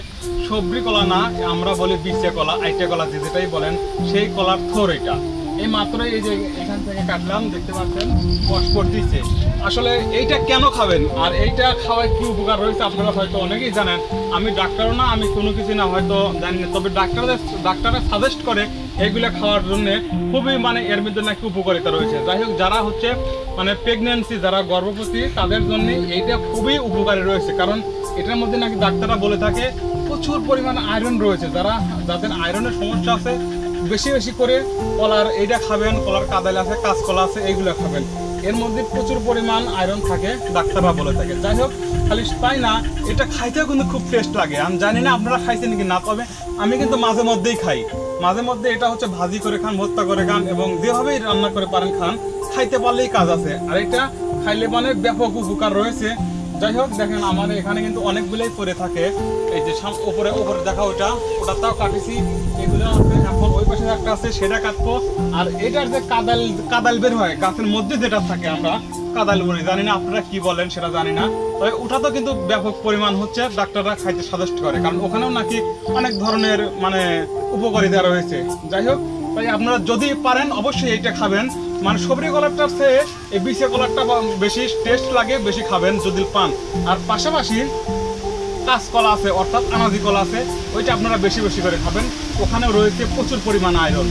হয়। সবরি কলা না, আমরা বলি বিচে কলা, আইটে কলা, যেটাই বলেন, সেই কলার থোর এটা। এই মাত্র এই যে এখান থেকে কাটলাম, দেখতে পাচ্ছেন কষ করতেছে। আসলে এইটা কেন খাবেন আর এইটা খাওয়ায় কি উপকার রয়েছে আপনারা হয়তো অনেকেই জানেন। আমি ডাক্তারও না, আমি কোনো কিছু না হয়তো জানি না, তবে ডাক্তাররা সাজেস্ট করে এইগুলো খাওয়ার জন্য। খুবই মানে এর মধ্যে নাকি উপকারিতা রয়েছে। যাই হোক, যারা হচ্ছে মানে প্রেগনেন্সি, যারা গর্ভবতী, তাদের জন্য এইটা খুবই উপকারী রয়েছে। কারণ এটার মধ্যে নাকি ডাক্তাররা বলে থাকে প্রচুর পরিমাণ আয়রন রয়েছে। যাদের আয়রনের সমস্যা আছে, বেশি বেশি করে কলার এইটা খাবেন। কলার কাদাল আছে, কাঁচকলা আছে, এইগুলো খাবেন। এর মধ্যে প্রচুর পরিমাণ আয়রন থাকে, ডাক্তাররা বলে থাকে। যাই হোক, খালি তাই না, এটা খাইতেও কিন্তু খুব টেস্ট লাগে। আমি জানি না আপনারা খাইছেন কি না, তবে আমি কিন্তু মাঝে মধ্যেই খাই। মাঝে মধ্যে এটা হচ্ছে ভাজি করে খান, ভর্তা করে খান, এবং যেভাবেই রান্না করে পারেন খান, খাইতে পারলেই কাজ আছে। আর এটা খাইলে মানে ব্যাপক উপকার রয়েছে। যাই হোক, দেখেন আমার এখানে কিন্তু অনেকগুলোই পরে থাকে। এই যে উপরে দেখা ওটাতেও কাটেছি, এগুলো আছে। এখন ওই পাশে একটা আছে, সেটা কাটবো। আর এটার যে কাদাল বের হয় গাছের মধ্যে, যেটা থাকে আমরা কাদাল বলি, জানি না আপনারা কি বলেন সেটা জানি না। তবে ওটা তো কিন্তু ব্যাপক পরিমাণ হচ্ছে ডাক্তাররা খাইতে সাজেস্ট করে, কারণ ওখানেও নাকি অনেক ধরনের মানে উপকারিতা রয়েছে। যাই হোক, তাই আপনারা যদি পারেন অবশ্যই এইটা খাবেন। মানে সবরি কলারটার চেয়ে এই বিচে কলারটা বেশি টেস্ট লাগে, বেশি খাবেন যদি পান। আর পাশাপাশি কাঁচকলা আছে, অর্থাৎ আনাজি কলা আছে, ওইটা আপনারা বেশি বেশি করে খাবেন। ওখানেও রয়েছে প্রচুর পরিমাণ আয়রন।